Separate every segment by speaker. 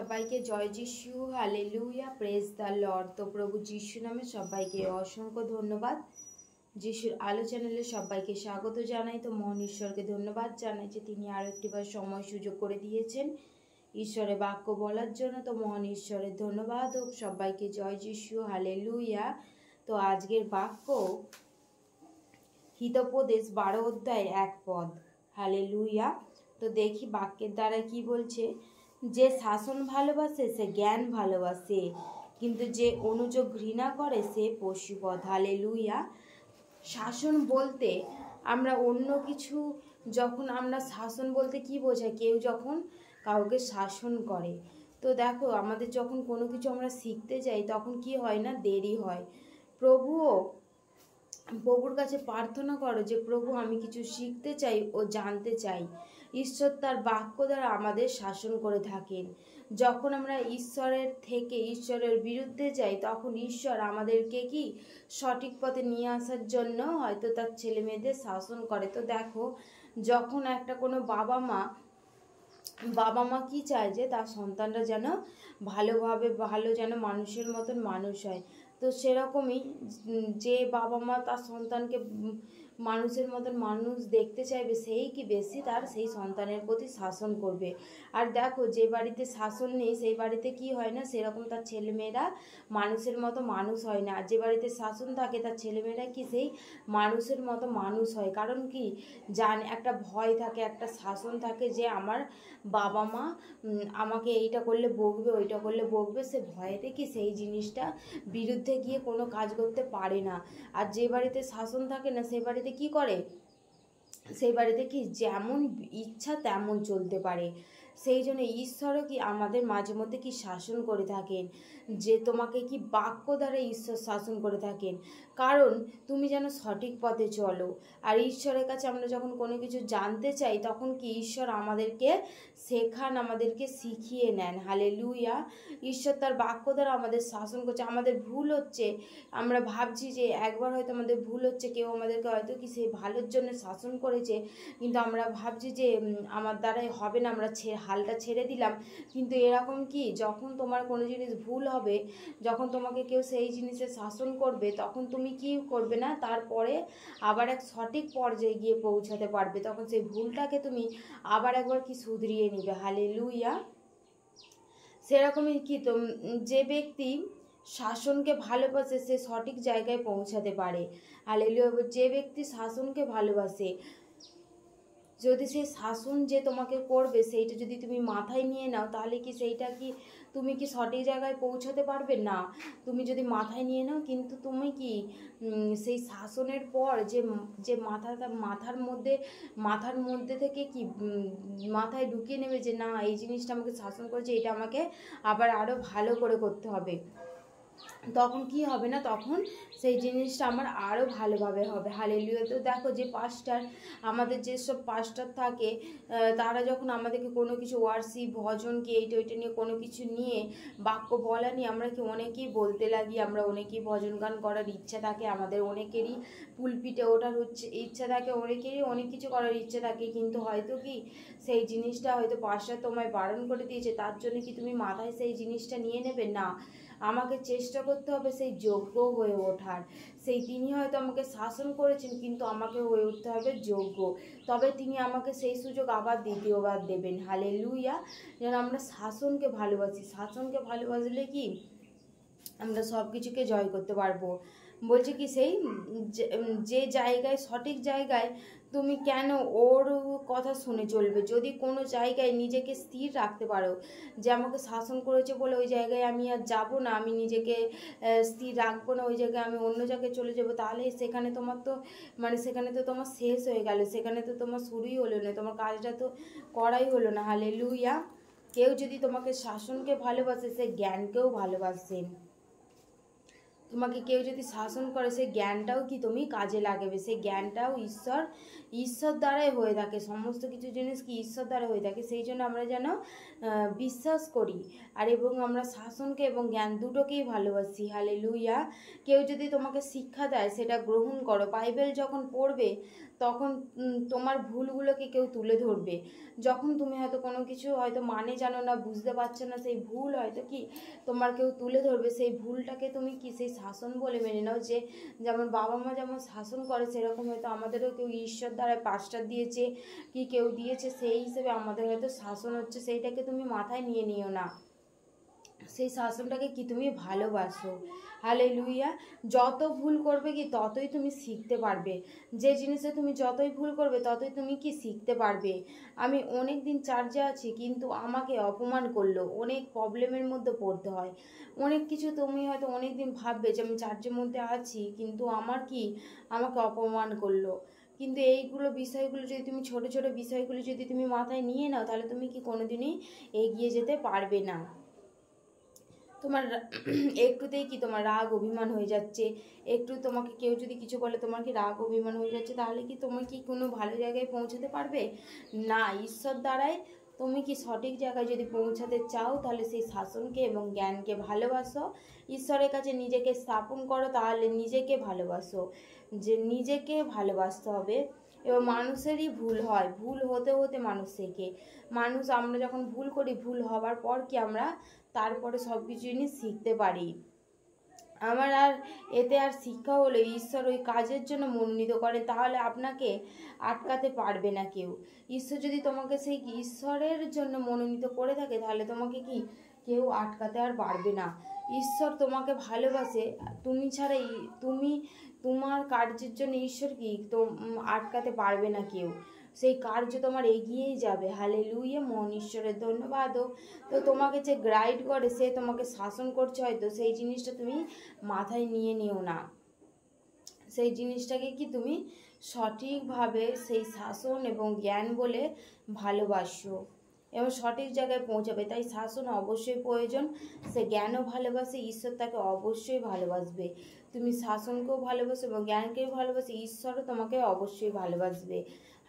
Speaker 1: সবাইকে জয় যিশু, hallelujah, praise the Lord. তো প্রভু যিশু নামে সবাইকে অসংখ্য ধন্যবাদ। যিশুর আলো চ্যানেলে সবাইকে স্বাগত জানাই। তো মহান ঈশ্বরকে ধন্যবাদ জানাই যে তিনি আরও একটিবার সময় সুযোগ করে দিয়েছেন ঈশ্বরের বাক্য বলার জন্য। তো মহান ঈশ্বরের ধন্যবাদ হোক। সবাইকে জয় যিশু, হালেলুয়া। তো আজকের বাক্য হিতোপদেশ 12 অধ্যায় 1 পদ। হালেলুয়া। তো দেখি বাক্যের দ্বারা কি বলছে। যে শাসন ভালোবাসে সে জ্ঞান ভালোবাসে, কিন্তু যে অনুযোগ ঘৃণা করে সে পশুবধ। হালেলুয়া। শাসন বলতে আমরা অন্য কিছু, যখন আমরা শাসন বলতে কি বোঝায়, কেউ যখন কাউকে শাসন করে। তো দেখো, আমাদের যখন কোনো কিছু আমরা শিখতে যাই তখন কি হয় না, দেরি হয়। প্রভুর কাছে প্রার্থনা করো যে প্রভু আমি কিছু শিখতে চাই ও জানতে চাই। ঈশ্বর তার বাক্য দ্বারা আমাদের শাসন করে থাকেন। যখন আমরা ঈশ্বরের বিরুদ্ধে যাই তখন ঈশ্বর আমাদেরকে কি সঠিক পথে নিয়ে আসার জন্য হয়তো তার ছেলে মেয়েদের শাসন করে। তো দেখো, যখন একটা কোনো বাবা মা কি চায় যে তার সন্তানরা যেন ভালো যেন মানুষের মতন মানুষ হয়। তো সেরকমই যে বাবা মা তার সন্তানকে মানুষের মতন মানুষ দেখতে চাইবে, সেই কি বেশি তার সেই সন্তানের প্রতি শাসন করবে। আর দেখো, যে বাড়িতে শাসন নেই সেই বাড়িতে কি হয় না, সেরকম তার ছেলেমেয়েরা মানুষের মতো মানুষ হয় না। আর যে বাড়িতে শাসন থাকে তার ছেলেমেয়েরা কি সেই মানুষের মতো মানুষ হয়। কারণ কি, একটা ভয় থাকে, একটা শাসন থাকে যে আমার বাবা মা আমাকে এইটা করলে বকবে, ওইটা করলে বকবে। সে ভয়েতে কি সেই জিনিসটা বিরুদ্ধে গিয়ে কোনো কাজ করতে পারে না। আর যে বাড়িতে শাসন থাকে না সেই বাড়িতে কি করে, সেই বাড়িতে কি যেমন ইচ্ছা তেমন চলতে পারে। সেই জন্য ঈশ্বরও কি আমাদের মাঝে মধ্যে কি শাসন করে থাকেন, যে তোমাকে কি বাক্য দ্বারা ঈশ্বর শাসন করে থাকেন, কারণ তুমি যেন সঠিক পথে চলো। আর ঈশ্বরের কাছে আমরা যখন কোনো কিছু জানতে চাই তখন কি ঈশ্বর আমাদেরকে শেখান, আমাদেরকে শিখিয়ে নেন। হালেলুয়া। ঈশ্বর তার বাক্য দ্বারা আমাদের শাসন করছে। আমাদের ভুল হচ্ছে, আমরা ভাবছি যে একবার হয়তো আমাদের ভুল হচ্ছে, কেউ আমাদেরকে হয়তো কি সেই ভালোর জন্য শাসন করেছে, কিন্তু আমরা ভাবছি যে আমার দ্বারাই হবে না, আমরা হালটা ছেড়ে দিলাম। কিন্তু এরকম কি, যখন তোমার কোনো জিনিস ভুল হবে, যখন তোমাকে কেউ সেই জিনিসে শাসন করবে, তখন তুমি কি করবে না, তারপরে আবার এক সঠিক পর্যায়ে গিয়ে পৌঁছাতে পারবে। তখন সেই ভুলটাকে তুমি আবার একবার কি শুধরিয়ে নিবে। হালেলুয়া। সেরকমই কি, যে ব্যক্তি শাসনকে ভালোবাসে সে সঠিক জায়গায় পৌঁছাতে পারে। হালেলুয়া। যে ব্যক্তি শাসনকে ভালোবাসে, যদি সেই শাসন যে তোমাকে করবে সেইটা যদি তুমি মাথায় নিয়ে নাও, তাহলে কি সেইটা কি তুমি কি সঠিক জায়গায় পৌঁছাতে পারবে না। তুমি যদি মাথায় নিয়ে নাও, কিন্তু তুমি কি সেই শাসনের পর যে মাথার মধ্যে থেকে কি মাথায় ঢুকিয়ে নেবে যে না, এই জিনিসটা আমাকে শাসন করেছে, এটা আমাকে আবার আরও ভালো করে করতে হবে। তখন কি হবে না, তখন সেই জিনিসটা আমার আরও ভালোভাবে হবে। হালেলুয়া। তো দেখো, যে আমাদের যেসব পাস্টার থাকে, তারা যখন আমাদেরকে কোনো কিছু ওয়ার্শিপ, ভজন কি এইটা ওইটা নিয়ে কোনো কিছু নিয়ে বাক্য বলা নিয়ে আমরা কি অনেকেই বলতে লাগি, আমরা অনেকেই ভজন গান করার ইচ্ছা থাকে, আমাদের অনেকেরই পুলপিটে ওঠার ইচ্ছা থাকে, অনেকেরই অনেক কিছু করার ইচ্ছা থাকে। কিন্তু হয়তো কি সেই জিনিসটা হয়তো পাস্টার তোমায় বারণ করে দিয়েছে, তার জন্য কি তুমি মাথায় সেই জিনিসটা নিয়ে নেবে না। আমাকে চেষ্টা করতে হবে সেই যোগ্য হয়ে ওঠার। তিনি হয়তো আমাকে শাসন করেছেন, কিন্তু আমাকে হয়ে উঠতে হবে যোগ্য, তবে তিনি আমাকে সেই সুযোগ আবার দ্বিতীয়বার দেবেন। হালেলুয়া। যেন আমরা শাসনকে ভালোবাসি। শাসনকে ভালোবাসলে কি আমরা সব কিছুকে জয় করতে পারবো। বলছে কি, সেই যে জায়গায় সঠিক জায়গায় তুমি কেন ওর কথা শুনে চলবে। যদি কোনো জায়গায় নিজেকে স্থির রাখতে পারো, যে আমাকে শাসন করেছে বলে ওই জায়গায় আমি আর যাব না, আমি নিজেকে স্থির রাখবো না, ওই জায়গায় আমি অন্য জায়গায় চলে যাব, তাহলে সেখানে তো তোমার শেষ হয়ে গেল, সেখানে তো তোমার শুরুই হলো না, তোমার কাজটা তো করাই হলো না। হালেলুয়া। কেউ যদি তোমাকে শাসনকে ভালোবাসে সে জ্ঞানকেও ভালোবাসেন। তোমাকে কেউ যদি শাসন করে সেই জ্ঞানটাও কি তুমি কাজে লাগাবে, সেই জ্ঞানটাও ঈশ্বর দ্বারাই হয়ে থাকে, সমস্ত কিছু জিনিস কি ঈশ্বর দ্বারা হয়ে থাকে। সেই জন্য আমরা যেন বিশ্বাস করি আর এবং আমরা শাসনকে এবং জ্ঞান দুটোকেই ভালোবাসি। হালেলুয়া। কেউ যদি তোমাকে শিক্ষা দেয় সেটা গ্রহণ করো। বাইবেল যখন পড়বে তখন তোমার ভুলগুলোকে কেউ তুলে ধরবে। যখন তুমি হয়তো কোনো কিছু হয়তো মানে জানো না, বুঝতে পারছো না, সেই ভুল হয়তো কি তোমার কেউ তুলে ধরবে, সেই ভুলটাকে তুমি কি সেই শাসন বলে মেনে নাও। যে যেমন বাবা মা যেমন শাসন করে সেরকম হয়তো আমাদেরও কেউ ঈশ্বর দ্বারা পাস্টার দিয়েছে কি কেউ দিয়েছে, সেই হিসেবে আমাদের হয়তো শাসন হচ্ছে, সেইটাকে তুমি মাথায় নিয়ে নিও না। সেই শাসনটাকে কি তুমি ভালোবাসো। হালেলুয়া। যত ভুল করবে কি ততই তুমি শিখতে পারবে। যে জিনিসে তুমি যতই ভুল করবে ততই তুমি কি শিখতে পারবে। আমি অনেক দিন চার্চে আছি কিন্তু আমাকে অপমান করলো, অনেক প্রবলেমের মধ্যে পড়তে হয়, অনেক কিছু। তুমি হয়তো অনেক দিন ভাববে যে আমি চার্চের মধ্যে আছি কিন্তু আমাকে অপমান করলো। কিন্তু এইগুলো বিষয়গুলো যদি তুমি ছোট ছোট বিষয়গুলো যদি তুমি মাথায় নিয়ে নাও তাহলে তুমি কি কোনোদিনই এগিয়ে যেতে পারবে না। তোমার একটুতেই কি তোমার রাগ অভিমান হয়ে যাচ্ছে, একটু তোমাকে কেউ যদি কিছু বলে তোমার কি রাগ অভিমান হয়ে যাচ্ছে, তাহলে কি তুমি কি কোনো ভালো জায়গায় পৌঁছাতে পারবে না। ঈশ্বর দ্বারাই তুমি কি সঠিক জায়গায় যদি পৌঁছাতে চাও তাহলে সেই শাসনকে এবং জ্ঞানকে ভালোবাসো, ঈশ্বরের কাছে নিজেকে স্থাপন করো, তাহলে নিজেকে ভালোবাসো, যে নিজেকে ভালোবাসতে হবে। এবং মানুষেরই ভুল হয়, ভুল হতে হতে মানুষ শেখে। আমরা যখন ভুল করি, ভুল হওয়ার পর কি আমরা তারপরে সব কিছু জিনিস শিখতে পারি। আমার আর এতে আর শিক্ষা হলো ঈশ্বর ওই কাজের জন্য মনোনীত করে, তাহলে আপনাকে আটকাতে পারবে না কেউ। ঈশ্বর যদি তোমাকে সেই ঈশ্বরের জন্য মনোনীত করে থাকে তাহলে তোমাকে কি কেউ আটকাতে আর পারবে না। ঈশ্বর তোমাকে ভালোবাসে, তুমি ছাড়াই তোমার কার্যের জন্য ঈশ্বর কি তো আটকাতে পারবে না কেউ, সেই কার্য তোমার এগিয়েই যাবে। হালেলুয়া। মন ঈশ্বরের ধন্যবাদ। তো তোমাকে যে গাইড করে সে তোমাকে শাসন করছে হয়তো সেই জিনিসটা তুমি মাথায় নিয়ে নিও না, সেই জিনিসটাকে কি তুমি সঠিকভাবে সেই শাসন এবং জ্ঞান বলে ভালোবাসো এবং সঠিক জায়গায় পৌঁছাবে। তাই শাসন অবশ্যই প্রয়োজন। সে জ্ঞানও ভালোবাসে, ঈশ্বর তাকে অবশ্যই ভালোবাসবে। তুমি শাসনকেও ভালোবাসো এবং জ্ঞানকেও ভালোবাসো, ঈশ্বরও তোমাকে অবশ্যই ভালোবাসবে।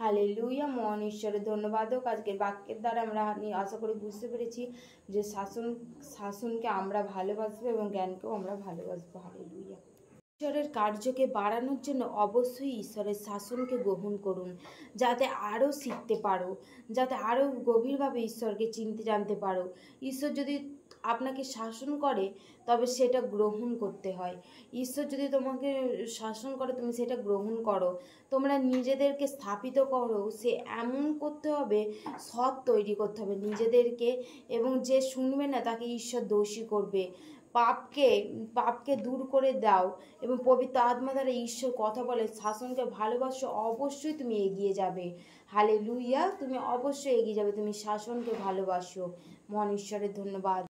Speaker 1: হালেলুয়া। মন ঈশ্বরের ধন্যবাদ হোক। আজকের বাক্যের দ্বারা আমরা আশা করি বুঝতে পেরেছি যে শাসনকে আমরা ভালোবাসবো এবং জ্ঞানকেও আমরা ভালোবাসবো। হালেলুয়া। ঈশ্বরের কার্যকে বাড়ানোর জন্য অবশ্যই ঈশ্বরের শাসনকে গ্রহণ করুন, যাতে আরও শিখতে পারো, যাতে আরও গভীরভাবে ঈশ্বরকে চিনতে জানতে পারো। ঈশ্বর যদি আপনাকে শাসন করে তবে সেটা গ্রহণ করতে হয়। ঈশ্বর যদি তোমাকে শাসন করে তুমি সেটা গ্রহণ করো। তোমরা নিজেদেরকে স্থাপিত করো, সে এমন করতে হবে, সৎ তৈরি করতে হবে নিজেদেরকে, এবং যে শুনবে না তাকে ঈশ্বর দোষী করবে। পাপকে দূর করে দাও এবং পবিত্র আত্মা দ্বারা ঈশ্বর কথা বলে শাসনকে ভালোবাসো, অবশ্যই তুমি এগিয়ে যাবে। হালেলুয়া। তুমি অবশ্যই এগিয়ে যাবে, তুমি শাসনকে ভালোবাসো। মহান ঈশ্বরের ধন্যবাদ।